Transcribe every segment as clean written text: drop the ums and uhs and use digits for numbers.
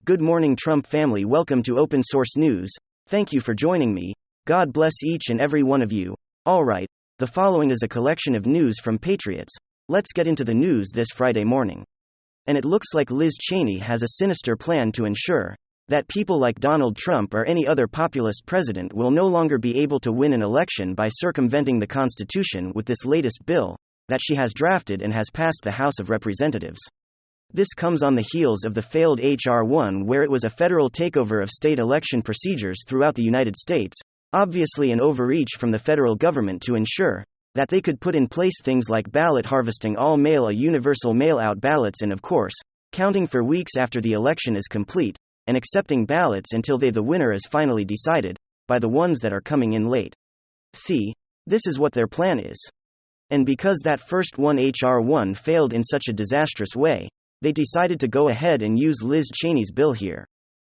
Good morning, Trump family. Welcome to Open Source News. Thank you for joining me. God bless each and every one of you. Alright, the following is a collection of news from Patriots. Let's get into the news this Friday morning. And it looks like Liz Cheney has a sinister plan to ensure that people like Donald Trump or any other populist president will no longer be able to win an election by circumventing the Constitution with this latest bill that she has drafted and has passed the House of Representatives. This comes on the heels of the failed H.R. 1, where it was a federal takeover of state election procedures throughout the United States, obviously an overreach from the federal government to ensure that they could put in place things like ballot harvesting, all mail, a universal mail-out ballots, and of course, counting for weeks after the election is complete, and accepting ballots until the winner is finally decided by the ones that are coming in late. See, this is what their plan is. And because that first one, H.R. 1, failed in such a disastrous way, they decided to go ahead and use Liz Cheney's bill here.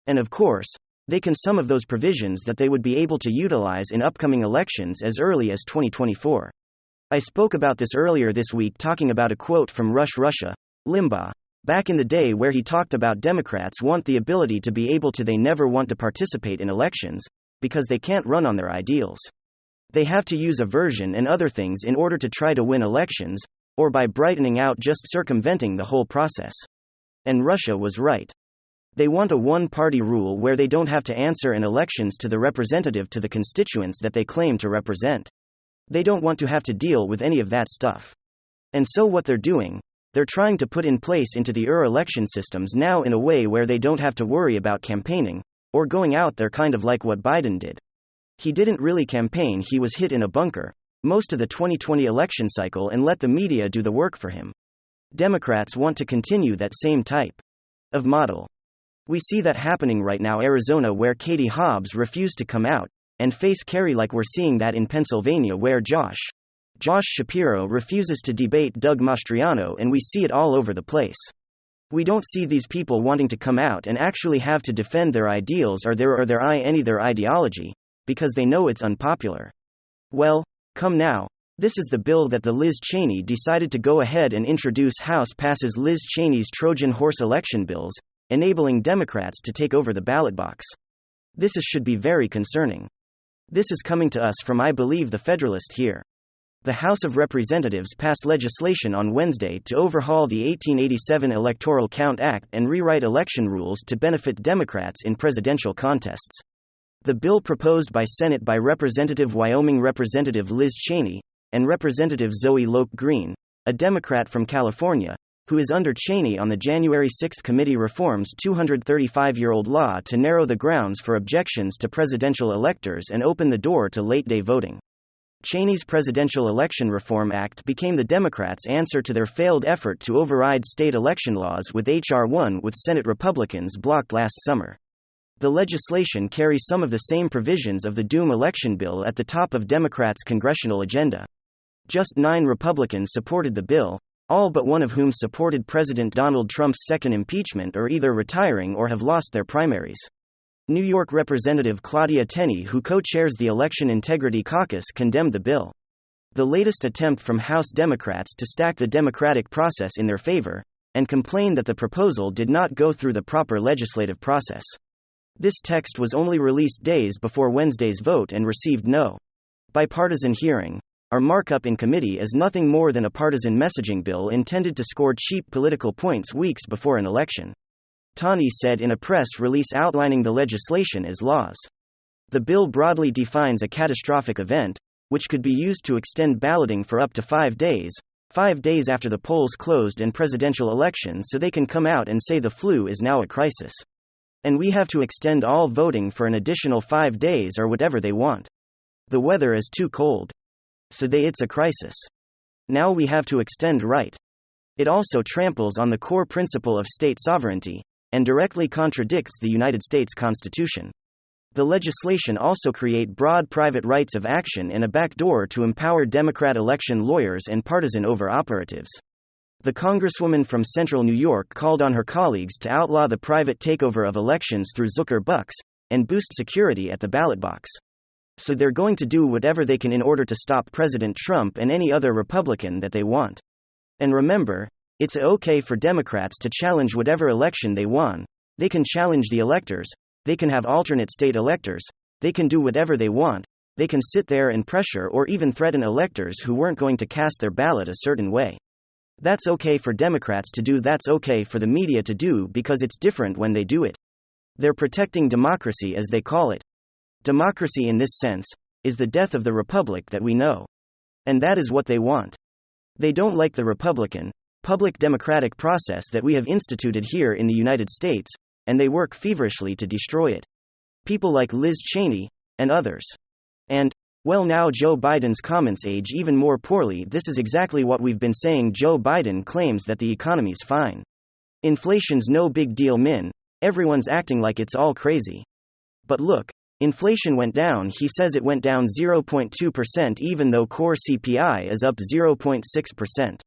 And of course, they can some of those provisions that they would be able to utilize in upcoming elections as early as 2024. I spoke about this earlier this week, talking about a quote from Rush Limbaugh, back in the day, where he talked about Democrats want the ability to be able to, they never want to participate in elections, because they can't run on their ideals. They have to use aversion and other things in order to try to win elections, or by brightening out, just circumventing the whole process. And Russia was right. They want a one-party rule where they don't have to answer in elections to the representative, to the constituents that they claim to represent. They don't want to have to deal with any of that stuff. And so what they're doing, they're trying to put in place into the election systems now in a way where they don't have to worry about campaigning, or going out there, kind of like what Biden did. He didn't really campaign, he was hid in a bunker most of the 2020 election cycle and let the media do the work for him. Democrats want to continue that same type of model. We see that happening right now, Arizona, where Katie Hobbs refused to come out and face Kerry, like we're seeing that in Pennsylvania, where Josh Shapiro refuses to debate Doug Mastriano, and we see it all over the place. We don't see these people wanting to come out and actually have to defend their ideals or their ideology, because they know it's unpopular. Well, come now. This is the bill that the Liz Cheney decided to go ahead and introduce. House passes Liz Cheney's Trojan horse election bills, enabling Democrats to take over the ballot box. This should be very concerning. This is coming to us from, I believe, the Federalist here. The House of Representatives passed legislation on Wednesday to overhaul the 1887 Electoral Count Act and rewrite election rules to benefit Democrats in presidential contests. The bill, proposed by Senate by Wyoming Representative Liz Cheney and Representative Zoe Loke Green, a Democrat from California, who is under Cheney on the January 6 committee, reforms 235-year-old law to narrow the grounds for objections to presidential electors and open the door to late-day voting. Cheney's Presidential Election Reform Act became the Democrats' answer to their failed effort to override state election laws with H.R. 1, with Senate Republicans blocked last summer. The legislation carries some of the same provisions of the Doom election bill at the top of Democrats' congressional agenda. Just 9 Republicans supported the bill, all but one of whom supported President Donald Trump's second impeachment, or either retiring or have lost their primaries. New York Representative Claudia Tenney, who co-chairs the Election Integrity Caucus, condemned the bill. The latest attempt from House Democrats to stack the democratic process in their favor, and complained that the proposal did not go through the proper legislative process. This text was only released days before Wednesday's vote and received no bipartisan hearing. Our markup in committee is nothing more than a partisan messaging bill intended to score cheap political points weeks before an election. Tani said in a press release outlining the legislation as laws. The bill broadly defines a catastrophic event, which could be used to extend balloting for up to 5 days after the polls closed in presidential elections, so they can come out and say the flu is now a crisis. And we have to extend all voting for an additional 5 days or whatever they want. The weather is too cold. So it's a crisis. Now we have to extend, right? It also tramples on the core principle of state sovereignty, and directly contradicts the United States Constitution. The legislation also create broad private rights of action and a backdoor to empower Democrat election lawyers and partisan over-operatives. The Congresswoman from Central New York called on her colleagues to outlaw the private takeover of elections through Zucker bucks, and boost security at the ballot box. So they're going to do whatever they can in order to stop President Trump and any other Republican that they want. And remember, it's okay for Democrats to challenge whatever election they won, They can challenge the electors, they can have alternate state electors, they can do whatever they want, they can sit there and pressure or even threaten electors who weren't going to cast their ballot a certain way. That's okay for Democrats to do, that's okay for the media to do, because it's different when they do it. They're protecting democracy, as they call it. Democracy, in this sense, is the death of the republic that we know. And that is what they want. They don't like the Republican, public democratic process that we have instituted here in the United States, and they work feverishly to destroy it. People like Liz Cheney, and others. And, well, now Joe Biden's comments age even more poorly. This is exactly what we've been saying. Joe Biden claims that the economy's fine. Inflation's no big deal, min. Everyone's acting like it's all crazy. But look, inflation went down. He says it went down 0.2% even though core CPI is up 0.6%.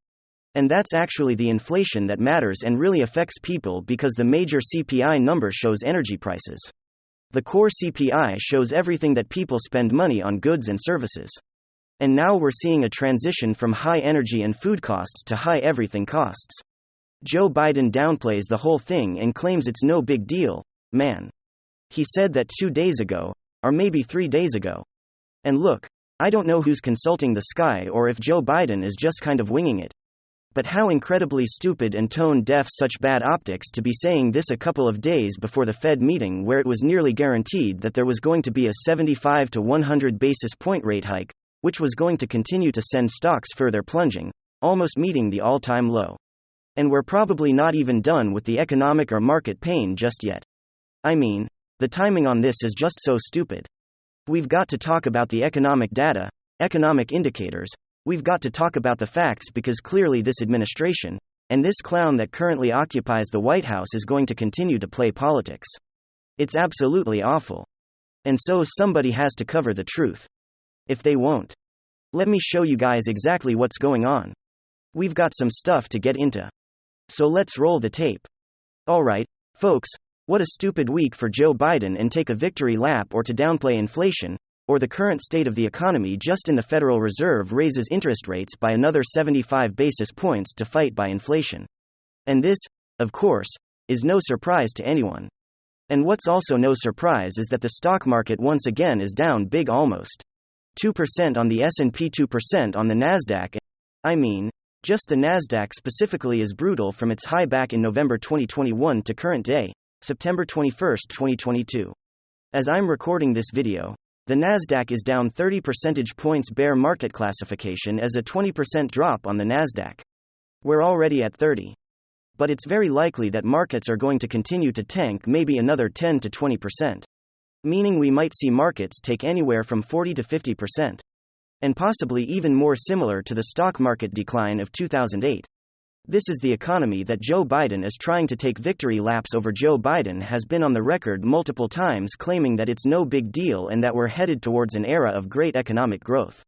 And that's actually the inflation that matters and really affects people, because the major CPI number shows energy prices. The core CPI shows everything that people spend money on, goods and services. And now we're seeing a transition from high energy and food costs to high everything costs. Joe Biden downplays the whole thing and claims it's no big deal, man. He said that 2 days ago, or maybe 3 days ago. And look, I don't know who's consulting the sky or if Joe Biden is just kind of winging it. But how incredibly stupid and tone-deaf, such bad optics to be saying this a couple of days before the Fed meeting, where it was nearly guaranteed that there was going to be a 75 to 100 basis point rate hike, which was going to continue to send stocks further plunging, almost meeting the all-time low. And we're probably not even done with the economic or market pain just yet. I mean, the timing on this is just so stupid. We've got to talk about the economic data, economic indicators. We've got to talk about the facts, because clearly this administration, and this clown that currently occupies the White House, is going to continue to play politics. It's absolutely awful. And so somebody has to cover the truth. If they won't, let me show you guys exactly what's going on. We've got some stuff to get into. So let's roll the tape. Alright, folks, what a stupid week for Joe Biden, and take a victory lap or to downplay inflation, or the current state of the economy. Just in, the Federal Reserve raises interest rates by another 75 basis points to fight by inflation. And this, of course, is no surprise to anyone. And what's also no surprise is that the stock market once again is down big, almost 2% on the S&P, 2% on the Nasdaq. I mean, just the Nasdaq specifically is brutal from its high back in November 2021 to current day, September 21, 2022. As I'm recording this video, the Nasdaq is down 30 percentage points. Bear market classification as a 20% drop on the Nasdaq. We're already at 30. But it's very likely that markets are going to continue to tank, maybe another 10 to 20%. Meaning we might see markets take anywhere from 40 to 50%. And possibly even more, similar to the stock market decline of 2008. This is the economy that Joe Biden is trying to take victory laps over. Joe Biden has been on the record multiple times claiming that it's no big deal and that we're headed towards an era of great economic growth.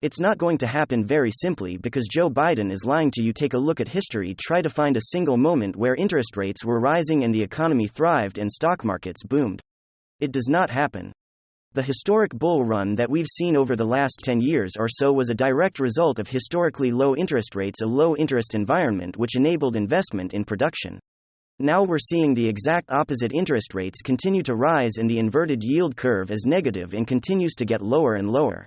It's not going to happen, very simply because Joe Biden is lying to you. Take a look at history. Try to find a single moment where interest rates were rising and the economy thrived and stock markets boomed. It does not happen. The historic bull run that we've seen over the last 10 years or so was a direct result of historically low interest rates, a low interest environment which enabled investment in production. Now we're seeing the exact opposite. Interest rates continue to rise and the inverted yield curve is negative and continues to get lower and lower.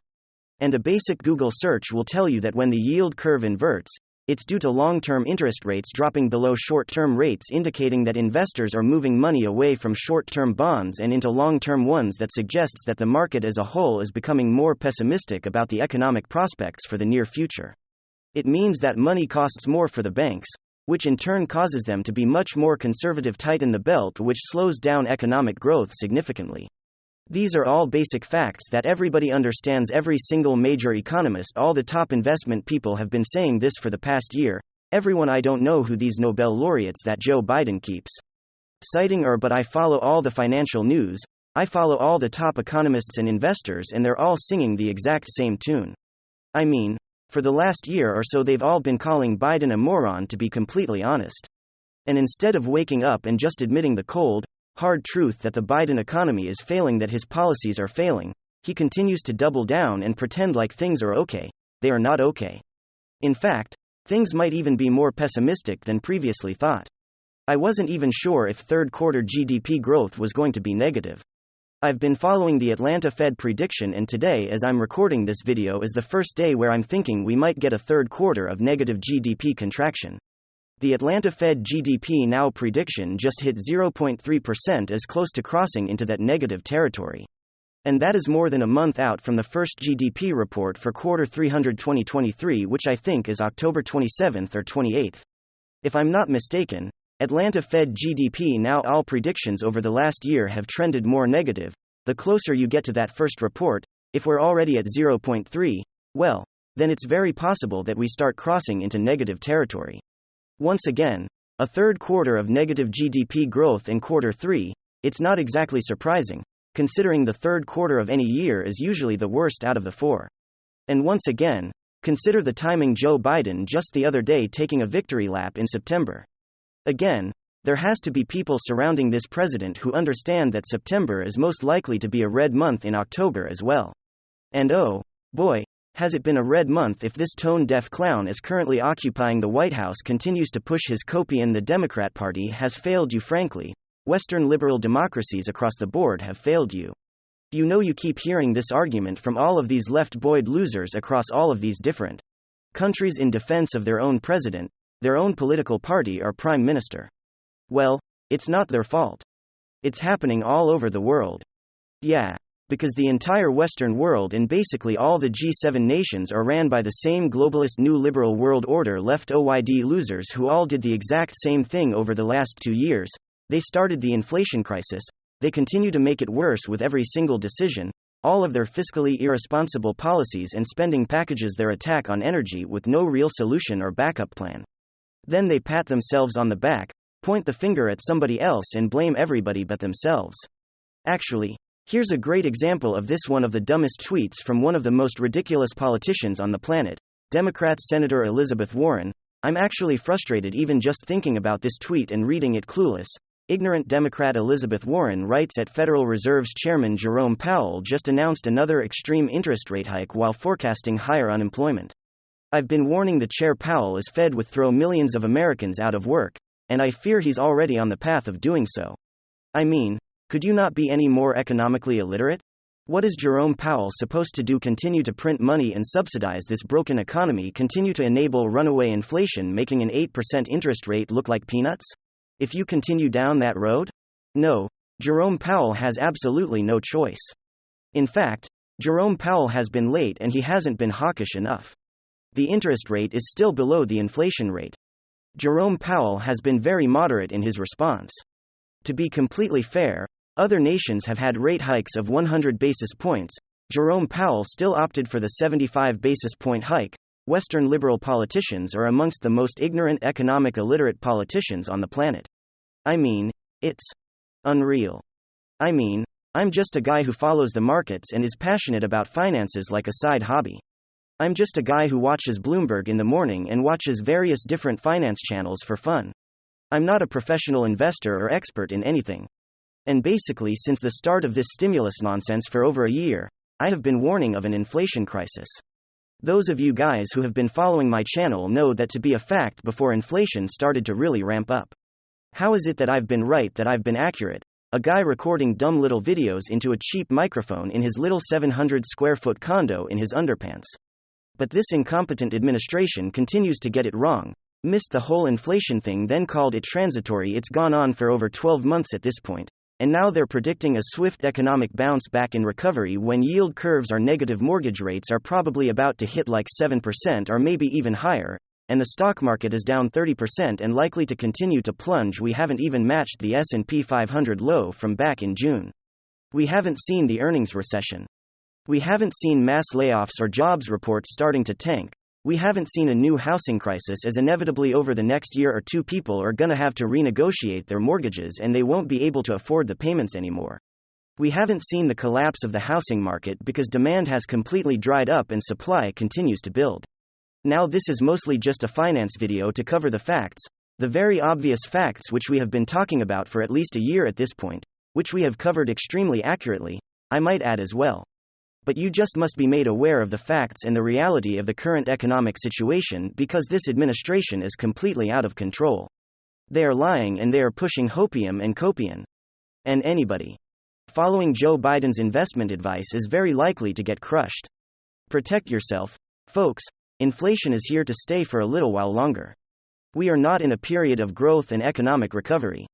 And a basic Google search will tell you that when the yield curve inverts, it's due to long-term interest rates dropping below short-term rates, indicating that investors are moving money away from short-term bonds and into long-term ones. That suggests that the market as a whole is becoming more pessimistic about the economic prospects for the near future. It means that money costs more for the banks, which in turn causes them to be much more conservative, tighten the belt, which slows down economic growth significantly. These are all basic facts that everybody understands. Every single major economist, all the top investment people have been saying this for the past year. Everyone. I don't know who these Nobel laureates that Joe Biden keeps citing are, but I follow all the financial news, I follow all the top economists and investors, and they're all singing the exact same tune. I mean, for the last year or so they've all been calling Biden a moron, to be completely honest. And instead of waking up and just admitting the cold, hard truth that the Biden economy is failing, that his policies are failing, he continues to double down and pretend like things are okay. They are not okay. In fact, things might even be more pessimistic than previously thought. I wasn't even sure if third quarter GDP growth was going to be negative. I've been following the Atlanta Fed prediction, and today, as I'm recording this video, is the first day where I'm thinking we might get a third quarter of negative GDP contraction. The Atlanta Fed GDP now prediction just hit 0.3%, as close to crossing into that negative territory. And that is more than a month out from the first GDP report for quarter 2023, which I think is October 27th or 28th. If I'm not mistaken, Atlanta Fed GDP now all predictions over the last year have trended more negative. The closer you get to that first report, if we're already at 0.3, well, then it's very possible that we start crossing into negative territory. Once again, a third quarter of negative GDP growth in quarter 3, it's not exactly surprising, considering the third quarter of any year is usually the worst out of the four. And once again, consider the timing: Joe Biden just the other day taking a victory lap in September. Again, there has to be people surrounding this president who understand that September is most likely to be a red month in October as well. And oh, boy, has it been a red month if this tone-deaf clown is currently occupying the White House continues to push his copy, and the Democrat Party has failed you. Frankly, Western liberal democracies across the board have failed you. You know, you keep hearing this argument from all of these left-boyd losers across all of these different countries in defense of their own president, their own political party or prime minister. Well, it's not their fault. It's happening all over the world. Yeah. Because the entire Western world and basically all the G7 nations are ran by the same globalist new liberal world order left-OYD losers who all did the exact same thing over the last 2 years. They started the inflation crisis, they continue to make it worse with every single decision, all of their fiscally irresponsible policies and spending packages, their attack on energy with no real solution or backup plan. Then they pat themselves on the back, point the finger at somebody else and blame everybody but themselves. Actually, here's a great example of this: one of the dumbest tweets from one of the most ridiculous politicians on the planet, Democrat Senator Elizabeth Warren. I'm actually frustrated even just thinking about this tweet and reading it. Clueless, ignorant Democrat Elizabeth Warren writes at Federal Reserve's Chairman Jerome Powell just announced another extreme interest rate hike while forecasting higher unemployment. I've been warning the chair. Powell is fed with throw millions of Americans out of work, and I fear he's already on the path of doing so. I mean, could you not be any more economically illiterate? What is Jerome Powell supposed to do? Continue to print money and subsidize this broken economy? Continue to enable runaway inflation, making an 8% interest rate look like peanuts? If you continue down that road? No, Jerome Powell has absolutely no choice. In fact, Jerome Powell has been late and he hasn't been hawkish enough. The interest rate is still below the inflation rate. Jerome Powell has been very moderate in his response. To be completely fair, other nations have had rate hikes of 100 basis points. Jerome Powell still opted for the 75 basis point hike. Western liberal politicians are amongst the most ignorant, economic illiterate politicians on the planet. I mean, it's unreal. I mean, I'm just a guy who follows the markets and is passionate about finances like a side hobby. I'm just a guy who watches Bloomberg in the morning and watches various different finance channels for fun. I'm not a professional investor or expert in anything. And basically, since the start of this stimulus nonsense for over a year, I have been warning of an inflation crisis. Those of you guys who have been following my channel know that to be a fact before inflation started to really ramp up. How is it that I've been right, that I've been accurate? A guy recording dumb little videos into a cheap microphone in his little 700 square foot condo in his underpants. But this incompetent administration continues to get it wrong. Missed the whole inflation thing, then called it transitory. It's gone on for over 12 months at this point. And now they're predicting a swift economic bounce back in recovery when yield curves are negative. Mortgage rates are probably about to hit like 7% or maybe even higher, and the stock market is down 30% and likely to continue to plunge. We haven't even matched the S&P 500 low from back in June. We haven't seen the earnings recession. We haven't seen mass layoffs or jobs reports starting to tank. We haven't seen a new housing crisis, as inevitably over the next year or two people are gonna have to renegotiate their mortgages and they won't be able to afford the payments anymore. We haven't seen the collapse of the housing market because demand has completely dried up and supply continues to build. Now this is mostly just a finance video to cover the facts, the very obvious facts which we have been talking about for at least a year at this point, which we have covered extremely accurately, I might add as well. But you just must be made aware of the facts and the reality of the current economic situation because this administration is completely out of control. They are lying and they are pushing hopium and copium. And anybody following Joe Biden's investment advice is very likely to get crushed. Protect yourself, folks. Inflation is here to stay for a little while longer. We are not in a period of growth and economic recovery.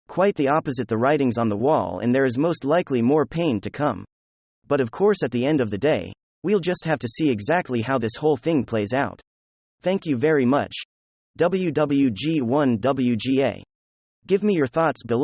Quite the opposite, the writing's on the wall, and there is most likely more pain to come. But of course, at the end of the day, we'll just have to see exactly how this whole thing plays out. Thank you very much. WWG1WGA. Give me your thoughts below.